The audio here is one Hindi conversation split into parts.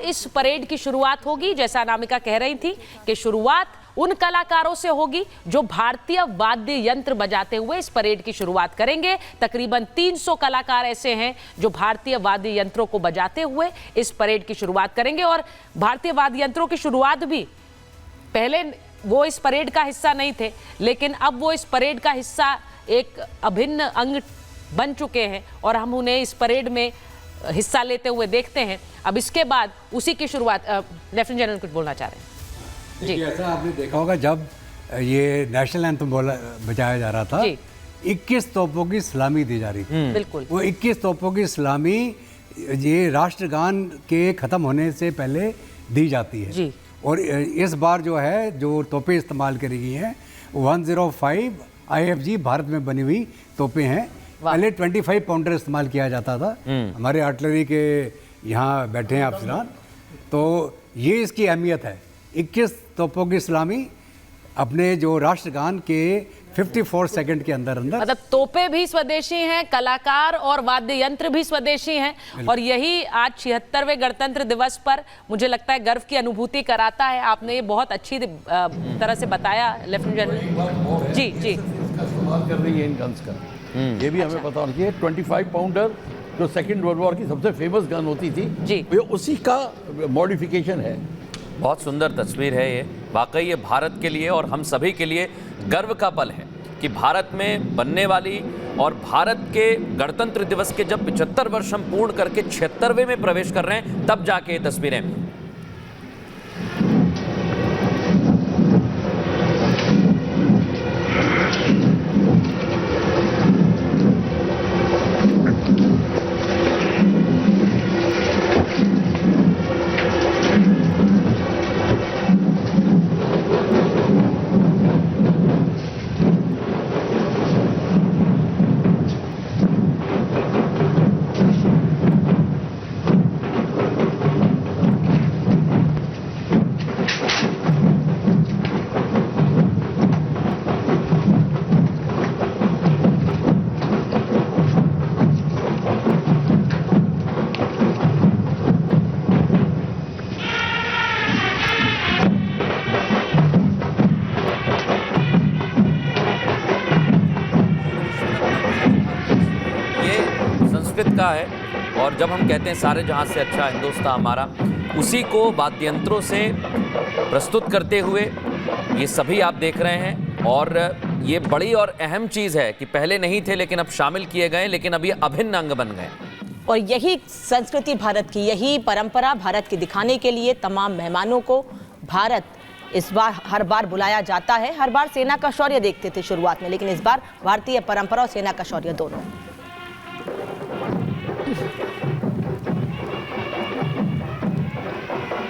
इस परेड की शुरुआत होगी, जैसा अनामिका कह रही थी कि शुरुआत उन कलाकारों से होगी जो भारतीय वाद्य यंत्र बजाते हुए इस परेड की शुरुआत करेंगे। तकरीबन 300 कलाकार ऐसे हैं जो भारतीय वाद्य यंत्रों को बजाते हुए इस परेड की शुरुआत करेंगे। और भारतीय वाद्य यंत्रों की शुरुआत भी, पहले वो इस परेड का हिस्सा नहीं थे, लेकिन अब वो इस परेड का हिस्सा, एक अभिन्न अंग बन चुके हैं और हम उन्हें इस परेड में हिस्सा लेते हुए देखते हैं। अब इसके बाद उसी की शुरुआत, लेफ्टिनेंट जनरल कुछ बोलना चाह रहे हैं जी। ऐसा आपने देखा होगा जब ये नेशनल एंथम बजाया जा रहा था, 21 तोपों की सलामी दी जा रही थी। बिल्कुल, वो 21 तोपों की सलामी ये राष्ट्रगान के ख़त्म होने से पहले दी जाती है जी। और इस बार जो है जो तोपें इस्तेमाल करी गई हैं 105 IFG भारत में बनी हुई तोपें हैं। पहले 25 पाउंडर इस्तेमाल किया जाता था। हमारे आर्टिलरी के यहाँ बैठे हैं अफसरान, तो ये इसकी अहमियत है। 21 तोपों की सलामी अपने जो राष्ट्रगान के 54 सेकंड के अंदर मतलब तोपें भी स्वदेशी हैं, कलाकार और वाद्य यंत्र भी स्वदेशी हैं। और यही आज 76वें गणतंत्र दिवस पर मुझे लगता है गर्व की अनुभूति कराता है। आपने ये बहुत अच्छी तरह से बताया लेफ्टिनेंट जनरल जी। जी, इस्तेमाल कर रही है इन गन्स का, ये भी हमें पता होना चाहिए। 25 पाउंडर जो सेकेंड वर्ल्ड वॉर की सबसे फेमस गन होती थी जी, ये उसी का मॉडिफिकेशन है। बहुत सुंदर तस्वीर है ये, वाकई ये भारत के लिए और हम सभी के लिए गर्व का पल है कि भारत में बनने वाली और भारत के गणतंत्र दिवस के जब 75 वर्ष हम पूर्ण करके 76वें में प्रवेश कर रहे हैं, तब जाके ये तस्वीरें। का है और जब हम कहते हैं सारे जहां से अच्छा हिंदुस्तान हमारा, उसी को वाद्य यंत्रों से प्रस्तुत करते हुए ये सभी आप देख रहे हैं। और ये बड़ी और अहम चीज़ है कि पहले नहीं थे लेकिन अब शामिल किए गए, लेकिन अब ये अभिन्न अंग बन गए। और यही संस्कृति भारत की, यही परंपरा भारत की दिखाने के लिए तमाम मेहमानों को भारत इस बार हर बार बुलाया जाता है। हर बार सेना का शौर्य देखते थे शुरुआत में, लेकिन इस बार भारतीय परंपरा और सेना का शौर्य दोनों।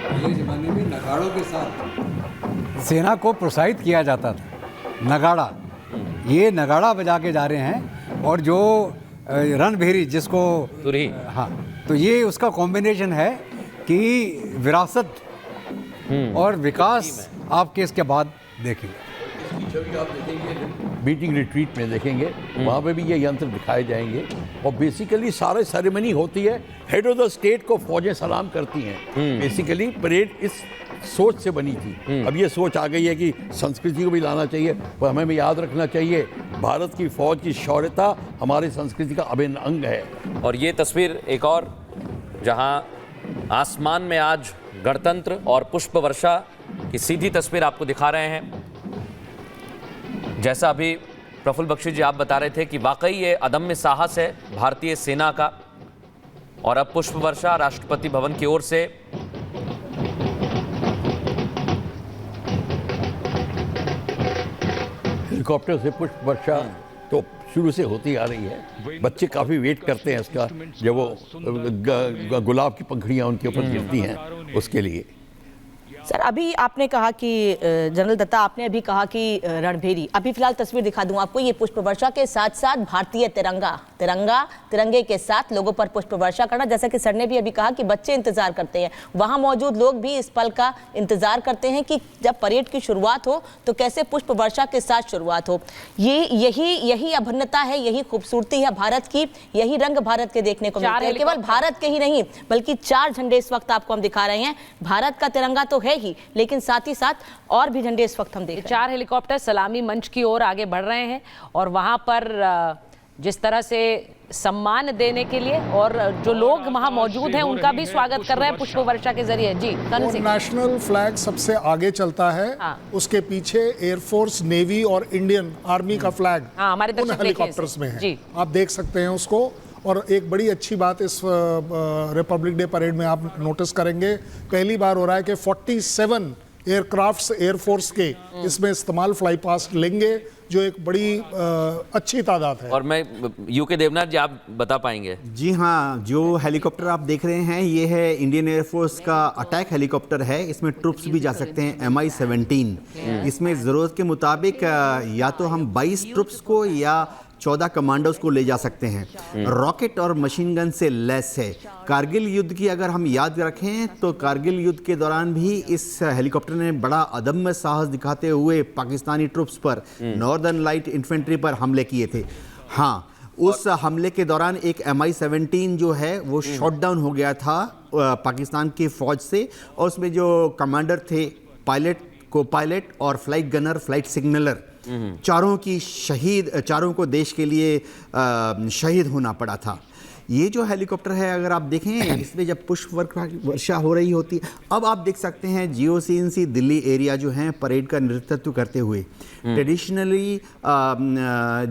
पहले जमाने में नगाड़ों के साथ सेना को प्रोत्साहित किया जाता था। नगाड़ा, ये नगाड़ा बजा के जा रहे हैं और जो रणभेरी जिसको तुरही, हाँ, तो ये उसका कॉम्बिनेशन है कि विरासत और विकास आपके इसके बाद देखेंगे। छवि आप देखेंगे मीटिंग रिट्रीट में देखेंगे, वहाँ पे भी ये यंत्र दिखाए जाएंगे। और बेसिकली सारे सेरेमनी होती है, हेड ऑफ द स्टेट को फौजें सलाम करती हैं। बेसिकली परेड इस सोच से बनी थी। अब ये सोच आ गई है कि संस्कृति को भी लाना चाहिए, पर हमें भी याद रखना चाहिए भारत की फौज की शौर्यता हमारी संस्कृति का अभिन्न अंग है। और ये तस्वीर एक और, जहाँ आसमान में आज गणतंत्र और पुष्प वर्षा की सीधी तस्वीर आपको दिखा रहे हैं। जैसा अभी प्रफुल्ल बख्शी जी आप बता रहे थे कि वाकई ये अदम्य साहस है भारतीय सेना का। और अब पुष्प वर्षा राष्ट्रपति भवन की ओर से हेलीकॉप्टर से पुष्प वर्षा तो शुरू से होती आ रही है। बच्चे काफ़ी वेट करते हैं इसका, जब वो गुलाब की पंखड़ियाँ उनके ऊपर गिरती हैं उसके लिए। सर, अभी आपने कहा कि जनरल दत्ता, आपने अभी कहा कि रणभेरी, अभी फिलहाल तस्वीर दिखा दूं आपको, ये पुष्प वर्षा के साथ साथ भारतीय तिरंगा तिरंगे के साथ लोगों पर पुष्प वर्षा करना। जैसा कि सर ने भी अभी कहा कि बच्चे इंतजार करते हैं, वहां मौजूद लोग भी इस पल का इंतजार करते हैं कि जब परेड की शुरुआत हो तो कैसे पुष्प वर्षा के साथ शुरुआत हो। यही अभिन्नता है, यही खूबसूरती है भारत की, यही रंग भारत के देखने को मिलते हैं। केवल भारत के ही नहीं बल्कि 4 झंडे इस वक्त आपको हम दिखा रहे हैं। भारत का तिरंगा तो है ही, लेकिन साथ ही साथ और भी झंडे इस वक्त हम देख रहे हैं। 4 हेलीकॉप्टर सलामी मंच की ओर आगे बढ़ रहे हैं और वहां पर जिस तरह से सम्मान देने के लिए और जो लोग वहां मौजूद हैं उनका भी स्वागत कर रहे हैं पुष्प वर्षा के जरिए। जी करण सिंह। नेशनल फ्लैग सबसे आगे चलता है, उसके पीछे एयरफोर्स, नेवी और इंडियन आर्मी का फ्लैग हमारे उन हेलीकॉप्टर्स में है। जी। आप देख सकते हैं उसको। और एक बड़ी अच्छी बात इस रिपब्लिक डे परेड में आप नोटिस करेंगे, पहली बार हो रहा है कि 47 एयरक्राफ्ट्स एयरफोर्स के इसमें इस्तेमाल फ्लाई पास्ट लेंगे, जो एक बड़ी अच्छी तादाद है। और मैं यूके देवनाथ जी, आप बता पाएंगे? जी हाँ, जो हेलीकॉप्टर आप देख रहे हैं ये है इंडियन एयरफोर्स का अटैक हेलीकॉप्टर है। इसमें ट्रुप्स भी जा सकते हैं, MI-17। इसमें ज़रूरत के मुताबिक या तो हम 22 ट्रुप्स को या 14 कमांडोज को ले जा सकते हैं। रॉकेट और मशीन गन से लैस है। कारगिल युद्ध की अगर हम याद रखें तो कारगिल युद्ध के दौरान भी इस हेलीकॉप्टर ने बड़ा अदम्य साहस दिखाते हुए पाकिस्तानी ट्रुप्स पर, नॉर्दर्न लाइट इन्फेंट्री पर हमले किए थे। हाँ, उस हमले के दौरान एक MI-17 जो है वो शॉट डाउन हो गया था पाकिस्तान की फौज से, और उसमें जो कमांडर थे, पायलट, को पायलट और फ्लाइट गनर, फ्लाइट सिग्नलर, चारों को देश के लिए शहीद होना पड़ा था। ये जो हेलीकॉप्टर है अगर आप देखें, इसमें जब पुष्प वर्षा हो रही होती है, अब आप देख सकते हैं GOCNC दिल्ली एरिया जो है परेड का नेतृत्व करते हुए। ट्रेडिशनली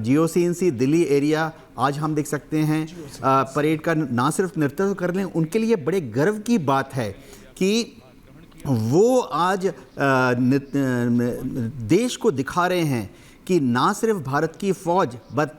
GOCNC दिल्ली एरिया आज हम देख सकते हैं परेड का ना सिर्फ नेतृत्व कर लें, उनके लिए बड़े गर्व की बात है कि वो आज देश को दिखा रहे हैं कि ना सिर्फ भारत की फौज बट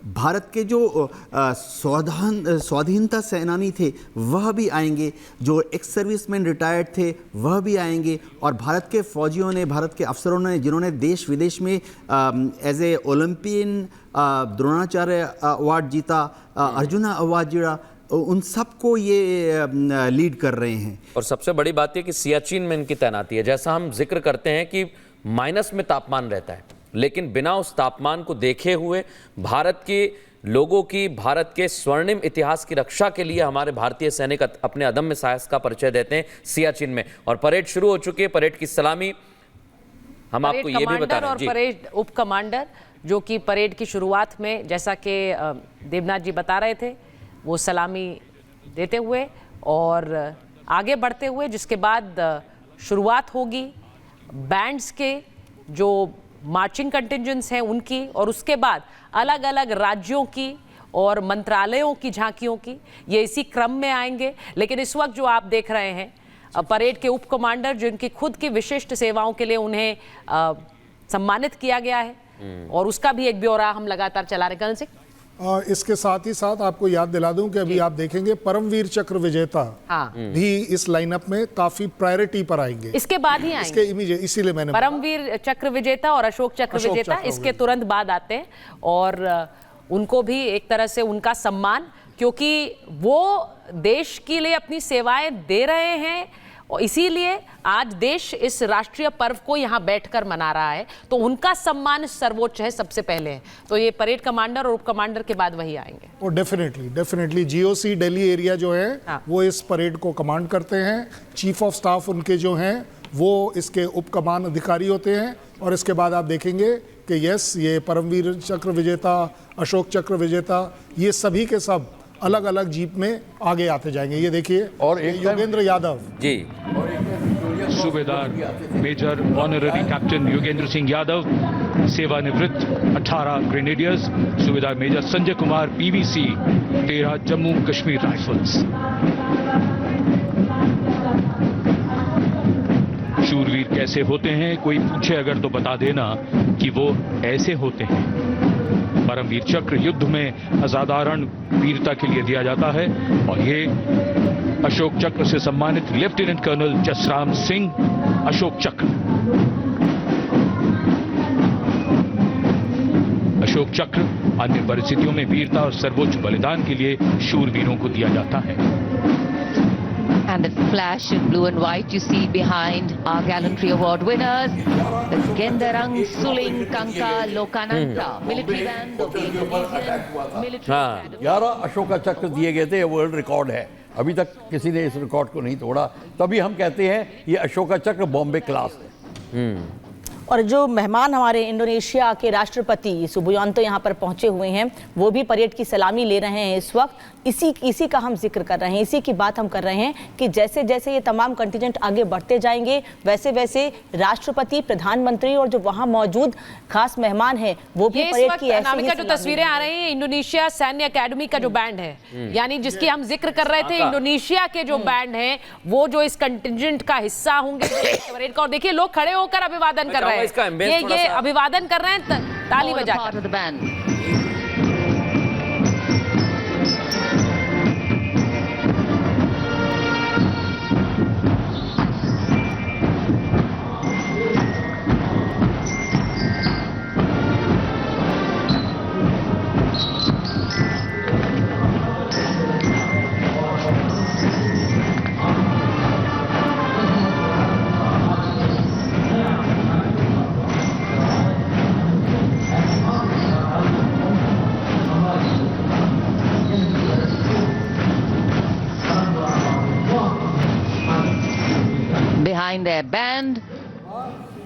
भारत के जो स्वाधीनता सेनानी थे वह भी आएंगे, जो एक्स सर्विसमैन रिटायर्ड थे वह भी आएंगे, और भारत के फौजियों ने, भारत के अफसरों ने जिन्होंने देश विदेश में as a Olympian Dronacharya award जीता, अर्जुना अवार्ड जीता, उन सबको ये लीड कर रहे हैं। और सबसे बड़ी बात यह कि सियाचिन में इनकी तैनाती है। जैसा हम जिक्र करते हैं कि माइनस में तापमान रहता है, लेकिन बिना उस तापमान को देखे हुए भारत के लोगों की, भारत के स्वर्णिम इतिहास की रक्षा के लिए हमारे भारतीय सैनिक अपने अदम्य साहस का परिचय देते हैं सियाचिन में। और परेड शुरू हो चुकी है। परेड की सलामी हम आपको ये भी बता रहे हैं। और परेड उप कमांडर जो कि परेड की शुरुआत में, जैसा कि देवनाथ जी बता रहे थे, वो सलामी देते हुए और आगे बढ़ते हुए, जिसके बाद शुरुआत होगी बैंड्स के, जो मार्चिंग कंटिंजेंट्स हैं उनकी, और उसके बाद अलग अलग राज्यों की और मंत्रालयों की झांकियों की। ये इसी क्रम में आएंगे। लेकिन इस वक्त जो आप देख रहे हैं परेड के उप कमांडर, जिनकी खुद की विशिष्ट सेवाओं के लिए उन्हें सम्मानित किया गया है, और उसका भी एक ब्यौरा हम लगातार चला रहे। करण सिंह, इसके साथ ही साथ आपको याद दिला दूं कि अभी आप देखेंगे परमवीर चक्र विजेता भी इस लाइनअप में काफी प्रायोरिटी पर आएंगे। इसके बाद ही आएंगे, इसके इमीडिएट, इसीलिए मैंने परमवीर चक्र विजेता और अशोक चक्र विजेता इसके तुरंत बाद आते हैं, और उनको भी एक तरह से उनका सम्मान, क्योंकि वो देश के लिए अपनी सेवाएं दे रहे हैं, और इसीलिए आज देश इस राष्ट्रीय पर्व को यहाँ बैठकर मना रहा है, तो उनका सम्मान सर्वोच्च है, सबसे पहले है। तो ये परेड कमांडर और उप कमांडर के बाद वही आएंगे। और डेफिनेटली GOC दिल्ली एरिया जो है वो इस परेड को कमांड करते हैं। चीफ ऑफ स्टाफ उनके जो हैं वो इसके उप कमान अधिकारी होते हैं। और इसके बाद आप देखेंगे कि यस, ये परमवीर चक्र विजेता, अशोक चक्र विजेता, ये सभी के सब अलग अलग जीप में आगे आते जाएंगे। ये देखिए, और Yogendra Yadav ji, Subedar major honorary captain Yogendra Singh Yadav, सेवानिवृत्त 18 grenadiers, Subedar major Sanjay Kumar PVC 13 Jammu Kashmir rifles. शूरवीर कैसे होते हैं, कोई पूछे अगर तो बता देना कि वो ऐसे होते हैं। परमवीर चक्र युद्ध में असाधारण वीरता के लिए दिया जाता है, और ये अशोक चक्र से सम्मानित लेफ्टिनेंट कर्नल जसराम सिंह अशोक चक्र। अशोक चक्र अन्य परिस्थितियों में वीरता और सर्वोच्च बलिदान के लिए शूरवीरों को दिया जाता है। And the flash in blue and white you see behind our gallantry award winners, the Gendarang Suling Kanka Lokananta military band of the Indonesian military academy. 11 Ashoka चक्र दिए गए थे, वर्ल्ड रिकॉर्ड है, अभी तक किसी ने इस रिकॉर्ड को नहीं तोड़ा, तभी हम कहते हैं ये अशोका चक्र बॉम्बे क्लास है। और जो मेहमान हमारे इंडोनेशिया के राष्ट्रपति सुबियांतो यहाँ पर पहुंचे हुए हैं, वो भी परेड की सलामी ले रहे हैं इस वक्त। इसी का हम जिक्र कर रहे हैं, इसी की बात हम कर रहे हैं कि जैसे जैसे ये तमाम कंटिजेंट आगे बढ़ते जाएंगे, वैसे वैसे राष्ट्रपति, प्रधानमंत्री और जो वहाँ मौजूद खास मेहमान हैं वो भी परेड की ऐसी ही जो तस्वीरें आ रही हैं इंडोनेशिया सैन्य अकेडमी का जो बैंड है, यानी जिसकी हम जिक्र कर रहे थे, इंडोनेशिया के जो बैंड हैं वो जो इस कंटिजेंट का हिस्सा होंगे परेड का। और देखिए लोग खड़े होकर अभिवादन कर रहे हैं, ये अभिवादन कर रहे हैं ताली बजाकर। Their band.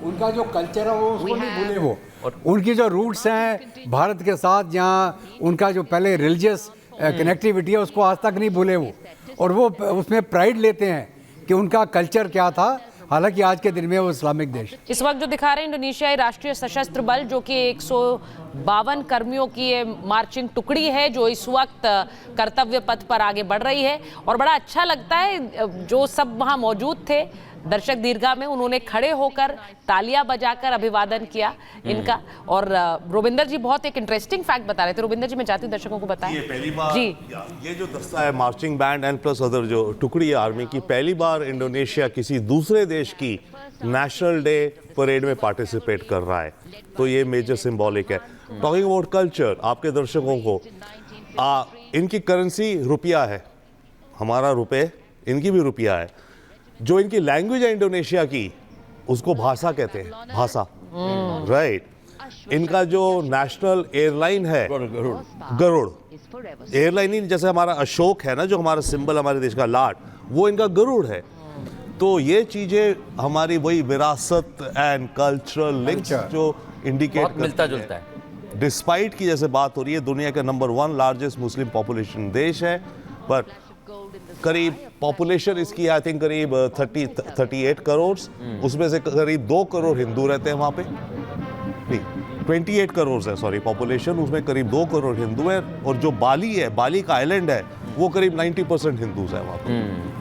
उनका जो कल्चर है वो उसको नहीं भूले, वो उनकी जो रूट्स हैं भारत के साथ, जहाँ उनका जो पहले रिलीजियस कनेक्टिविटी है उसको आज तक नहीं भूले वो, और वो उसमें प्राइड लेते हैं कि उनका कल्चर क्या था, हालांकि आज के दिन में वो इस्लामिक देश। इस वक्त जो दिखा रहे हैं इंडोनेशियाई राष्ट्रीय सशस्त्र बल, जो कि 152 कर्मियों की ये मार्चिंग टुकड़ी है जो इस वक्त कर्तव्य पथ पर आगे बढ़ रही है। और बड़ा अच्छा लगता है जो सब वहाँ मौजूद थे दर्शक दीर्घा में, उन्होंने खड़े होकर तालियां बजाकर अभिवादन किया इनका। और रोबिंदर जी बहुत एक इंटरेस्टिंग फैक्ट बता रहे थे। रोबिंदर जी मैं चाहती हूँ दर्शकों को बताएं। ये पहली बार जी, ये जो दस्ता है marching band and plus other जो टुकड़ी है आर्मी की, पहली बार इंडोनेशिया किसी दूसरे देश की नेशनल डे परेड में पार्टिसिपेट कर रहा है, तो ये मेजर सिंबॉलिक है। टॉकिंग अबाउट कल्चर, आपके दर्शकों को इनकी करेंसी रुपया है, हमारा रुपए, इनकी भी रुपया है। जो इनकी लैंग्वेज है इंडोनेशिया की, उसको भाषा कहते हैं, भाषा, राइट। इनका जो नेशनल एयरलाइन है गरुड़ एयरलाइन ही, जैसे हमारा अशोक है ना जो हमारा सिंबल हमारे देश का लाट, वो इनका गरुड़ है। तो ये चीजें हमारी वही विरासत एंड कल्चरल लिंक्स जो इंडिकेट मिलता जुलता है। डिस्पाइट की जैसे बात हो रही है, दुनिया का नंबर 1 लार्जेस्ट मुस्लिम पॉपुलेशन देश है, पर करीब पॉपुलेशन इसकी आई थिंक करीब 38 करोड़, उसमें से करीब 2 करोड़ हिंदू रहते हैं वहाँ पे, नहीं 28 करोड़ है सॉरी पॉपुलेशन, उसमें करीब 2 करोड़ हिंदू है। और जो बाली है, बाली का आइलैंड है, वो करीब 90% हिंदूज है वहाँ पे।